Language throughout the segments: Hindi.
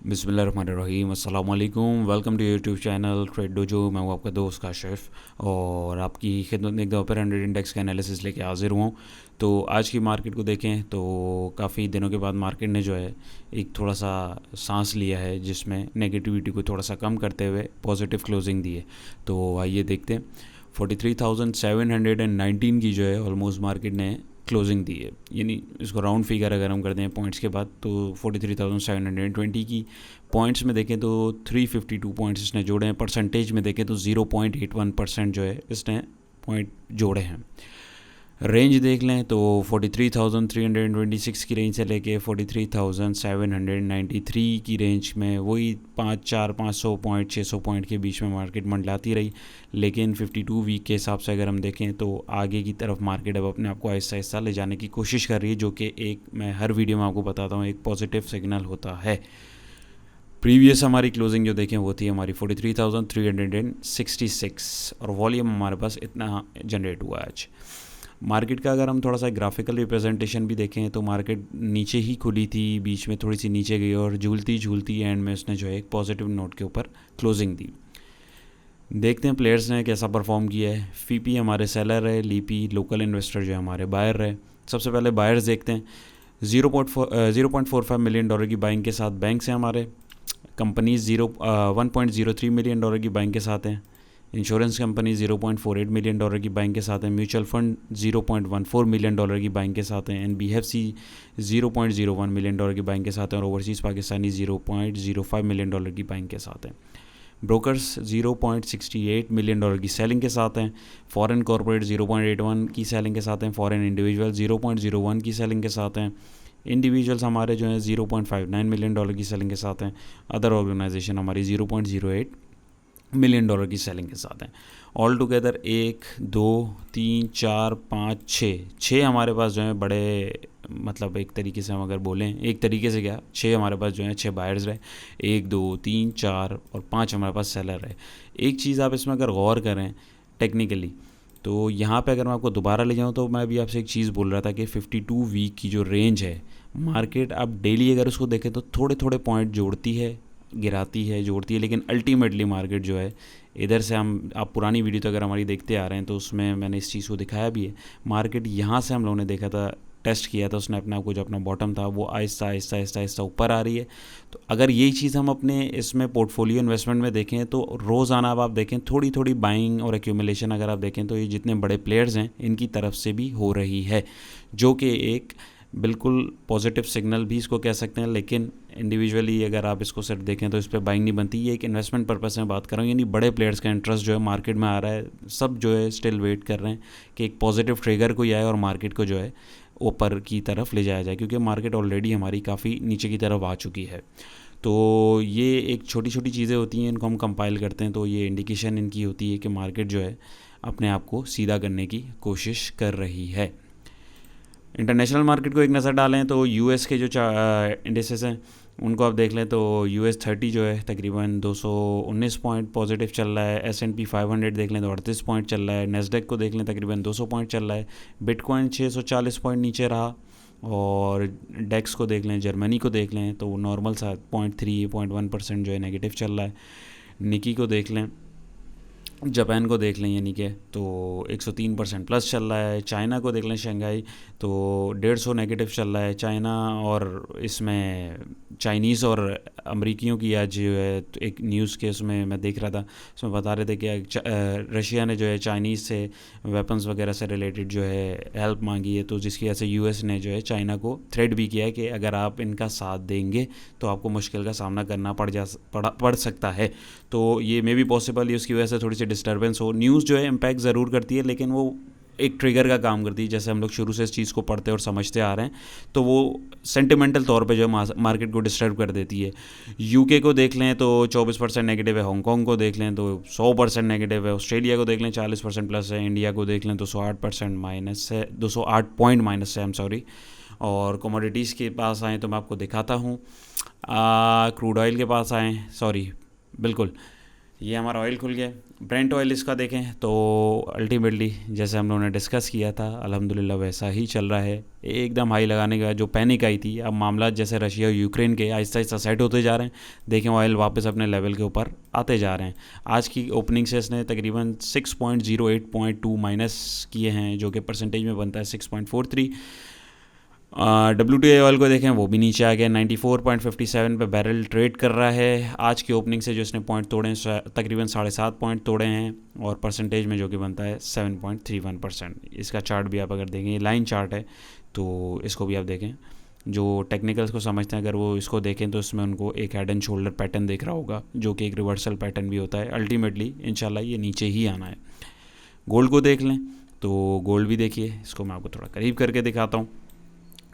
बिस्मिल्लाहिर्रहमानिर्रहीम अस्सलाम वालेकुम। Welcome to YouTube channel Trade Dojo. मैं हूँ आपका दोस्त काशिफ और आपकी खिदमत में एक दफ़ा फिर 100 इंडेक्स का एनालिसिस लेके हाजिर हुआ हूँ। तो आज की मार्केट को देखें तो काफ़ी दिनों के बाद मार्केट ने जो है एक थोड़ा सा सांस लिया है, जिसमें नेगेटिविटी को थोड़ा सा कम करते हुए पॉजिटिव क्लोजिंग दी है। तो आइए देखते हैं। 43,719 की जो है ऑलमोस्ट मार्केट ने क्लोजिंग दी है, यानी इसको राउंड फिगर अगर हम करते हैं पॉइंट्स के बाद तो 43,720 की पॉइंट्स में देखें तो 352 पॉइंट्स इसने जोड़े हैं। परसेंटेज में देखें तो 0.81% जो है इसने पॉइंट जोड़े हैं। रेंज देख लें तो 43,326 की रेंज से लेके 43,793 की रेंज में वही 500 पॉइंट 600 पॉइंट के बीच में मार्केट मंडलाती रही। लेकिन 52 वीक के हिसाब से अगर हम देखें तो आगे की तरफ मार्केट अब अपने आप को आहिस्ता आहिस्ता ले जाने की कोशिश कर रही है, जो कि एक मैं हर वीडियो में आपको बताता हूँ एक पॉजिटिव सिग्नल होता है। प्रीवियस हमारी क्लोजिंग जो देखें वो थी हमारी 43,366 और वॉल्यूम हमारे पास इतना जनरेट हुआ आज। मार्केट का अगर हम थोड़ा सा ग्राफिकल रिप्रेजेंटेशन भी देखें तो मार्केट नीचे ही खुली थी, बीच में थोड़ी सी नीचे गई और झूलती झूलती एंड में उसने जो है एक पॉजिटिव नोट के ऊपर क्लोजिंग दी। देखते हैं प्लेयर्स ने कैसा परफॉर्म किया है। फीपी हमारे सेलर है, लीपी लोकल इन्वेस्टर जो है हमारे बायर है। सबसे पहले बायर्स देखते हैं। 0.45 मिलियन डॉलर की बाइंग के साथ बैंक से हमारे कंपनीज 1.03 मिलियन डॉलर की बाइंग के साथ हैं। इंश्योरेंस कंपनी 0.48 मिलियन डॉलर की बाइंग के साथ हैं। म्यूचुअल फंड 0.14 मिलियन डॉलर की बाइंग के साथ हैं। NBFC 0.01 मिलियन डॉलर की बाइंग के साथ हैं और ओवरसीज़ पाकिस्तानी 0.05 मिलियन डॉलर की बाइंग के साथ हैं। ब्रोकर्स 0.68 मिलियन डॉलर की सेलिंग के साथ हैं। फॉरेन कॉर्पोरेट 0.81 की सेलिंग के साथ हैं। फॉरेन इंडिविजुअल 0.01 की सेलिंग के साथ हैं। इंडिविजुअल्स हमारे जो हैं 0.59 मिलियन डॉलर की सेलिंग के साथ हैं। अदर ऑर्गेनाइजेशन हमारी 0.08 मिलियन डॉलर की सेलिंग के साथ हैं। ऑल टुगेदर 1 2 3 4 5 6 हमारे पास जो है बड़े, मतलब एक तरीके से हम अगर बोलें, एक तरीके से क्या, 6 हमारे पास जो है 6 बायर्स रहे। 1 2 3 4 और 5 हमारे पास सेलर है। एक चीज़ आप इसमें अगर गौर करें टेक्निकली तो यहाँ पे अगर मैं आपको दोबारा ले जाऊँ तो मैं अभी आपसे एक चीज़ बोल रहा था कि 52 वीक की जो रेंज है मार्केट, आप डेली अगर उसको देखें तो थोड़े थोड़े पॉइंट जोड़ती है, गिराती है, जोड़ती है, लेकिन अल्टीमेटली मार्केट जो है इधर से हम, आप पुरानी वीडियो तो अगर हमारी देखते आ रहे हैं तो उसमें मैंने इस चीज़ को दिखाया भी है। मार्केट यहाँ से हम लोगों ने देखा था, टेस्ट किया था उसने अपने आप को, जो अपना बॉटम था वो आहिस्ता आहिस्ता आहिस्ता आहिस्ता ऊपर आ रही है। तो अगर यही चीज़ हम अपने इसमें पोर्टफोलियो इन्वेस्टमेंट में देखें तो रोज़ाना अब आप देखें थोड़ी थोड़ी बाइंग और एक्यूमुलेशन अगर आप देखें तो ये जितने बड़े प्लेयर्स हैं इनकी तरफ से भी हो रही है, जो कि एक बिल्कुल पॉजिटिव सिग्नल भी इसको कह सकते हैं। लेकिन इंडिविजुअली अगर आप इसको सिर्फ देखें तो इस पर बाइंग नहीं बनती। ये एक इन्वेस्टमेंट पर्पस से मैं बात कर रहा हूँ, यानी बड़े प्लेयर्स का इंटरेस्ट जो है मार्केट में आ रहा है। सब जो है स्टिल वेट कर रहे हैं कि एक पॉजिटिव ट्रिगर कोई आए और मार्केट को जो है ऊपर की तरफ ले जाया जाए, क्योंकि मार्केट ऑलरेडी हमारी काफ़ी नीचे की तरफ आ चुकी है। तो ये एक छोटी छोटी चीज़ें होती हैं, इनको हम कंपाइल करते हैं तो ये इंडिकेशन इनकी होती है कि मार्केट जो है अपने आप को सीधा करने की कोशिश कर रही है। इंटरनेशनल मार्केट को एक नज़र डालें तो यूएस के जो इंडिसेस हैं उनको आप देख लें तो US 30 जो है तकरीबन 219 पॉइंट पॉजिटिव चल रहा है। S&P 500 देख लें तो 38 पॉइंट चल रहा है। नेस्डेक को देख लें तकरीबन 200 पॉइंट चल रहा है। बिटकॉइन 640 पॉइंट नीचे रहा। और डेक्स को देख लें, जर्मनी को देख लें तो नॉर्मल सा 0.3-0.1% जो है नेगेटिव चल रहा है। निकी को देख लें, जापान को देख लें यानी कि तो 103% प्लस चल रहा है। चाइना को देख लें, शंघाई तो 150 नेगेटिव चल रहा है चाइना। और इसमें चाइनीज़ और अमरीकियों की आज जो है तो एक न्यूज़ के उसमें मैं देख रहा था, उसमें बता रहे थे कि रशिया ने जो है चाइनीज़ से वेपन्स वगैरह से रिलेटेड जो है हेल्प मांगी है, तो जिसकी वजह से US ने जो है चाइना को थ्रेट भी किया है कि अगर आप इनका साथ देंगे तो आपको मुश्किल का सामना करना पड़ सकता है। तो ये मे भी पॉसिबल है उसकी वजह से थोड़ी सी डिस्टर्बेंस हो। न्यूज़ जो है इम्पैक्ट ज़रूर करती है, लेकिन वो एक ट्रिगर का काम करती है। जैसे हम लोग शुरू से इस चीज़ को पढ़ते और समझते आ रहे हैं तो वो सेंटिमेंटल तौर पे जो है मार्केट को डिस्टर्ब कर देती है। UK को देख लें तो 24% नेगेटिव है। हांगकॉन्ग को देख लें तो 100% नेगेटिव है। ऑस्ट्रेलिया को देख लें 40% प्लस है। इंडिया को देख लें तो 208% माइनस है, 208 पॉइंट माइनस है, आई एम सॉरी। और कमोडिटीज़ के पास आएँ तो मैं आपको दिखाता हूँ। क्रूड ऑयल के पास आएँ, सॉरी बिल्कुल ये हमारा ऑयल खुल गया। ब्रेंट ऑयल इसका देखें तो अल्टीमेटली जैसे हम लोगों ने डिस्कस किया था अल्हम्दुलिल्लाह वैसा ही चल रहा है। एकदम हाई लगाने का जो पैनिक आई थी, अब मामला जैसे रशिया और यूक्रेन के आहिस्ता आहिस्ता सेट होते जा रहे हैं। देखें ऑयल वापस अपने लेवल के ऊपर आते जा रहे हैं। आज की ओपनिंग से इसने तकरीबन 6.08 माइनस किए हैं, जो कि परसेंटेज में बनता है 6.43। WTI ऑयल को देखें वो भी नीचे आ गया, 94.57 पे बैरल ट्रेड कर रहा है। आज की ओपनिंग से जो इसने पॉइंट तोड़े हैं तकरीबन 7.5 पॉइंट तोड़े हैं, और परसेंटेज में जो कि बनता है 7.31%। इसका चार्ट भी आप अगर देखें, लाइन चार्ट है, तो इसको भी आप देखें। जो टेक्निकल्स को समझते हैं अगर वो इसको देखें तो इसमें उनको एक हेड एंड शोल्डर पैटर्न दिख रहा होगा, जो कि एक रिवर्सल पैटर्न भी होता है। अल्टीमेटली इंशाल्लाह ये नीचे ही आना है। गोल्ड को देख लें तो गोल्ड भी देखिए, इसको मैं आपको थोड़ा करीब करके दिखाता हूँ।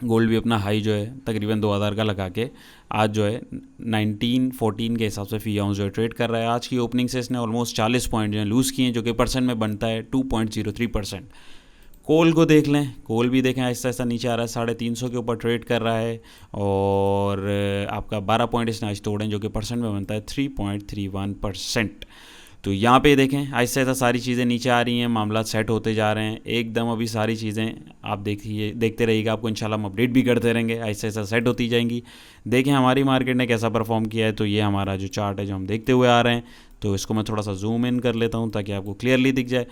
गोल्ड भी अपना हाई जो है तकरीबन 2000 का लगा के आज जो है 1914 के हिसाब से फी आउंस जो है ट्रेड कर रहा है। आज की ओपनिंग से इसने ऑलमोस्ट 40 पॉइंट जो है लूज़ किए हैं, जो कि परसेंट में बनता है 2.03%। कोल को देख लें, कोल भी देखें आहिस्ता आहिस्ता नीचे आ रहा है, 350 के ऊपर ट्रेड कर रहा है, और आपका 12 पॉइंट इसने आज तोड़े, जो कि परसेंट में बनता है 3.31%। तो यहाँ पे देखें आहिस्ता आहिस्ता सारी चीज़ें नीचे आ रही हैं, मामला सेट होते जा रहे हैं एकदम। अभी सारी चीज़ें आप देखते रहिएगा, आपको इंशाल्लाह हम अपडेट भी करते रहेंगे, आहिस्ता आहिस्ता सेट होती जाएंगी। देखें हमारी मार्केट ने कैसा परफॉर्म किया है। तो ये हमारा जो चार्ट है जो हम देखते हुए आ रहे हैं, तो इसको मैं थोड़ा सा जूम इन कर लेता हूँ ताकि आपको क्लियरली दिख जाए।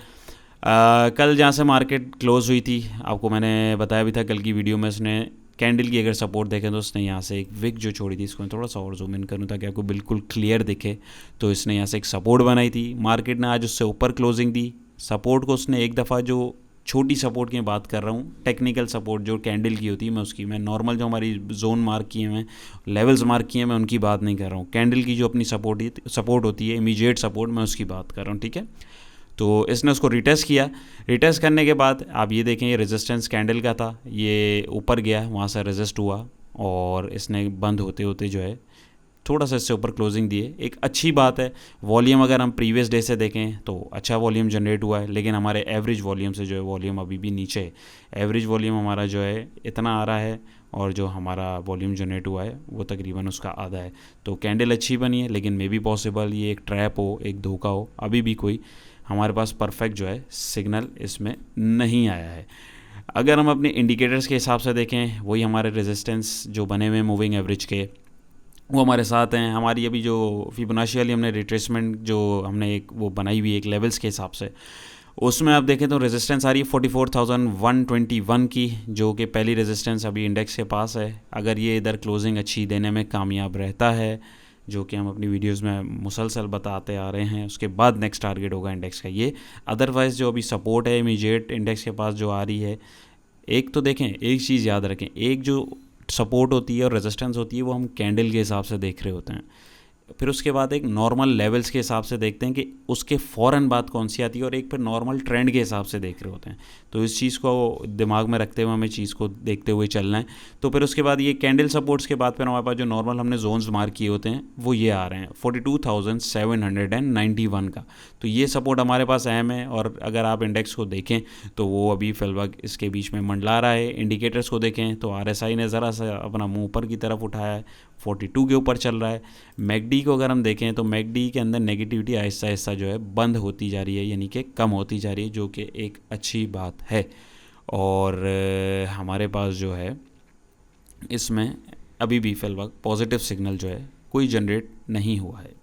कल जहाँ से मार्केट क्लोज़ हुई थी, आपको मैंने बताया भी था कल की वीडियो में, उसने कैंडल की अगर सपोर्ट देखें तो उसने यहाँ से एक विक जो छोड़ी थी, इसको मैं थोड़ा सा और जूम इन करूँ ताकि आपको बिल्कुल क्लियर दिखे। तो इसने यहाँ से एक सपोर्ट बनाई थी, मार्केट ने आज उससे ऊपर क्लोजिंग दी। सपोर्ट को उसने एक दफ़ा, जो छोटी सपोर्ट की बात कर रहा हूँ, टेक्निकल सपोर्ट जो कैंडल की होती है मैं नॉर्मल जो हमारी जोन मार्क किए हैं, लेवल्स मार्क किए हैं, मैं उनकी बात नहीं कर रहा हूँ। कैंडल की जो अपनी सपोर्ट होती है, इमीडिएट सपोर्ट, मैं उसकी बात कर रहा हूँ, ठीक है। तो इसने उसको रिटेस्ट किया। रिटेस्ट करने के बाद आप ये देखें, ये रेजिस्टेंस कैंडल का था, ये ऊपर गया, वहाँ से रेजिस्ट हुआ, और इसने बंद होते होते जो है थोड़ा सा इससे ऊपर क्लोजिंग दिए। एक अच्छी बात है। वॉल्यूम अगर हम प्रीवियस डे से देखें तो अच्छा वॉल्यूम जनरेट हुआ है, लेकिन हमारे एवरेज वॉल्यूम से जो है वॉल्यूम अभी भी नीचे है। एवरेज वॉल्यूम हमारा जो है इतना आ रहा है, और जो हमारा वॉल्यूम जनरेट हुआ है वो तकरीबन उसका आधा है। तो कैंडल अच्छी बनी है, लेकिन मे बी पॉसिबल ये एक ट्रैप हो, एक धोखा हो। अभी भी कोई हमारे पास परफेक्ट जो है सिग्नल इसमें नहीं आया है। अगर हम अपने इंडिकेटर्स के हिसाब से देखें, वही हमारे रेजिस्टेंस जो बने हुए मूविंग एवरेज के, वो हमारे साथ हैं। हमारी अभी जो फिबोनाची वाली हमने रिट्रेसमेंट जो हमने एक वो बनाई हुई एक लेवल्स के हिसाब से, उसमें आप देखें तो रेजिस्टेंस आ रही है 44,121 की, जो कि पहली रेजिस्टेंस अभी इंडेक्स के पास है। अगर ये इधर क्लोजिंग अच्छी देने में कामयाब रहता है, जो कि हम अपनी वीडियोस में मुसलसल बताते आ रहे हैं, उसके बाद नेक्स्ट टारगेट होगा इंडेक्स का ये। अदरवाइज़ जो अभी सपोर्ट है इमीडिएट इंडेक्स के पास जो आ रही है, एक तो देखें, एक चीज़ याद रखें, एक जो सपोर्ट होती है और रेजिस्टेंस होती है वो हम कैंडल के हिसाब से देख रहे होते हैं। फिर उसके बाद एक नॉर्मल लेवल्स के हिसाब से देखते हैं कि उसके फ़ौरन बाद कौन सी आती है, और एक फिर नॉर्मल ट्रेंड के हिसाब से देख रहे होते हैं। तो इस चीज़ को दिमाग में रखते हुए हमें चीज़ को देखते हुए चलना है। तो फिर उसके बाद ये कैंडल सपोर्ट्स के बाद फिर हमारे पास जो नॉर्मल हमने जोन्स मार्क किए होते हैं वो ये आ रहे हैं 42,791 का। तो ये सपोर्ट हमारे पास अहम है, और अगर आप इंडेक्स को देखें तो वो अभी फिलहाल इसके बीच में मंडला रहा है। इंडिकेटर्स को देखें तो RSI ने ज़रा सा अपना मुँह ऊपर की तरफ उठाया है, 42 के ऊपर चल रहा है। मैकडी को अगर हम देखें तो मैकडी के अंदर नेगेटिविटी आहिस्ता आहिस्ता जो है बंद होती जा रही है, यानी कि कम होती जा रही है, जो कि एक अच्छी बात है। और हमारे पास जो है इसमें अभी भी फिलहाल पॉजिटिव सिग्नल जो है कोई जनरेट नहीं हुआ है।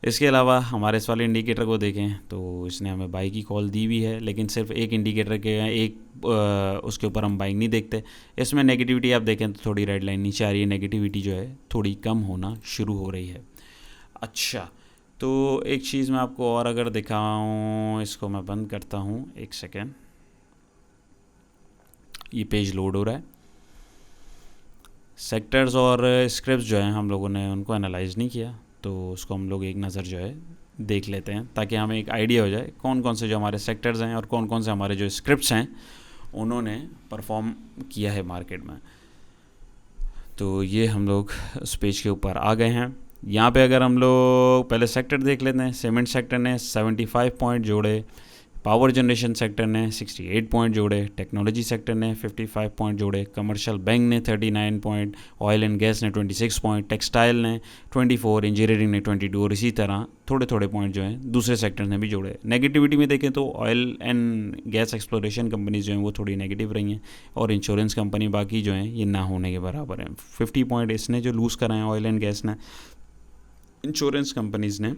इसके अलावा हमारे इस वाले इंडिकेटर को देखें तो इसने हमें बाई की कॉल दी हुई है, लेकिन सिर्फ एक इंडिकेटर के उसके ऊपर हम बाइंग नहीं देखते। इसमें नेगेटिविटी आप देखें तो थोड़ी रेड लाइन नीचे आ रही है, नेगेटिविटी जो है थोड़ी कम होना शुरू हो रही है। अच्छा, तो एक चीज़ मैं आपको और अगर दिखाऊँ, इसको मैं बंद करता हूँ, एक सेकेंड, ये पेज लोड हो रहा है। सेक्टर्स और स्क्रिप्ट्स जो हैं हम लोगों ने उनको एनालाइज नहीं किया, तो उसको हम लोग एक नज़र जो है देख लेते हैं ताकि हमें एक आइडिया हो जाए कौन कौन से जो हमारे सेक्टर्स हैं और कौन कौन से हमारे जो स्क्रिप्ट्स हैं उन्होंने परफॉर्म किया है मार्केट में। तो ये हम लोग उस पेज के ऊपर आ गए हैं। यहाँ पे अगर हम लोग पहले सेक्टर देख लेते हैं, सीमेंट सेक्टर ने 75 पॉइंट जोड़े, पावर जनरेशन सेक्टर ने 68 पॉइंट जोड़े, टेक्नोलॉजी सेक्टर ने 55 पॉइंट जोड़े, कमर्शियल बैंक ने 39 पॉइंट, ऑयल एंड गैस ने 26 पॉइंट, टेक्सटाइल ने 24, इंजीनियरिंग ने 22 और इसी तरह थोड़े थोड़े पॉइंट जो हैं दूसरे सेक्टर ने भी जोड़े। नेगेटिविटी में देखें तो oil and gas exploration companies जो हैं वो थोड़ी नेगेटिव रही हैं और इंश्योरेंस कंपनी बाकी जो हैं ये ना होने के बराबर हैं। 50 पॉइंट इसने जो लूज़ कराए हैं ऑयल एंड गैस ने, इंश्योरेंस कंपनीज़ ने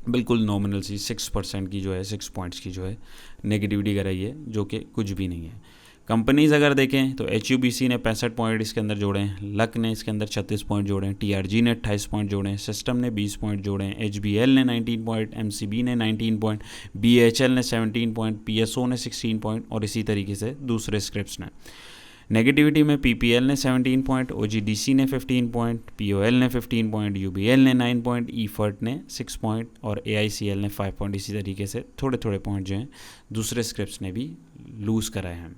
बिल्कुल नॉमिनल सी 6% की जो है 6 पॉइंट्स की जो है नेगेटिविटी कराई है, जो कि कुछ भी नहीं है। कंपनीज़ अगर देखें तो HUBC ने 65 पॉइंट इसके अंदर जोड़े हैं, लक ने इसके अंदर 36 पॉइंट जोड़े हैं, TRG ने 28 पॉइंट जोड़े हैं, सिस्टम ने 20 पॉइंट जोड़े हैं, HBL ने 19 पॉइंट, MCB ने 19 पॉइंट, BHL ने 17 पॉइंट, PSO ने 16 पॉइंट और इसी तरीके से दूसरे स्क्रिप्ट्स ने। नेगेटिविटी में PPL ने 17 पॉइंट, OGDC ने 15 पॉइंट, POL ने 15 पॉइंट, UBL ने 9 पॉइंट, EFERT ने 6 पॉइंट और AICL ने 5 पॉइंट। इसी तरीके से थोड़े थोड़े पॉइंट जो हैं दूसरे स्क्रिप्ट्स ने भी लूज़ कराए हैं।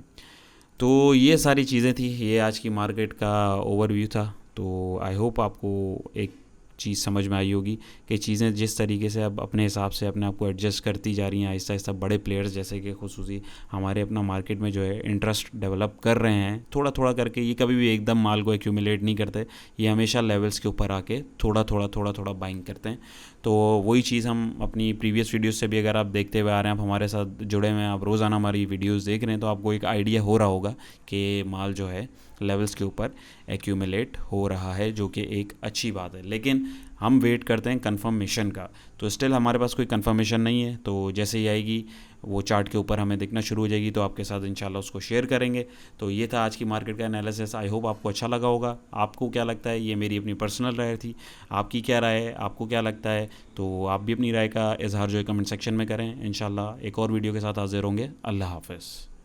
तो ये सारी चीज़ें थी, ये आज की मार्केट का ओवरव्यू था। तो आई होप आपको एक चीज़ समझ में आई होगी कि चीज़ें जिस तरीके से अब अपने हिसाब से अपने आप को एडजस्ट करती जा रही हैं आहिस्ता आहिस्ता, बड़े प्लेयर्स जैसे कि खुसूसी हमारे अपना मार्केट में जो है इंटरेस्ट डेवलप कर रहे हैं थोड़ा थोड़ा करके। ये कभी भी एकदम माल को एक्यूमुलेट नहीं करते, ये हमेशा लेवल्स के ऊपर आके थोड़ा थोड़ा बाइंग करते हैं। तो वही चीज़ हम अपनी प्रीवियस वीडियोज़ से भी अगर आप देखते हुए आ रहे हैं, आप हमारे साथ जुड़े हुए हैं, आप रोज़ाना हमारी वीडियोज़ देख रहे हैं, तो आपको एक आइडिया हो रहा होगा कि माल जो है लेवल्स के ऊपर एक्यूमुलेट हो रहा है, जो कि एक अच्छी बात है। लेकिन हम वेट करते हैं कंफर्मेशन का, तो स्टिल हमारे पास कोई कंफर्मेशन नहीं है। तो जैसे ही आएगी वो चार्ट के ऊपर हमें दिखना शुरू हो जाएगी तो आपके साथ इंशाल्लाह उसको शेयर करेंगे। तो ये था आज की मार्केट का एनालिसिस। आई होप आपको अच्छा लगा होगा। आपको क्या लगता है, ये मेरी अपनी पर्सनल राय थी, आपकी क्या राय है, आपको क्या लगता है, तो आप भी अपनी राय का इजहार जो है कमेंट सेक्शन में करें। इंशाल्लाह एक और वीडियो के साथ हाजिर होंगे। अल्लाह हाफ़िज़।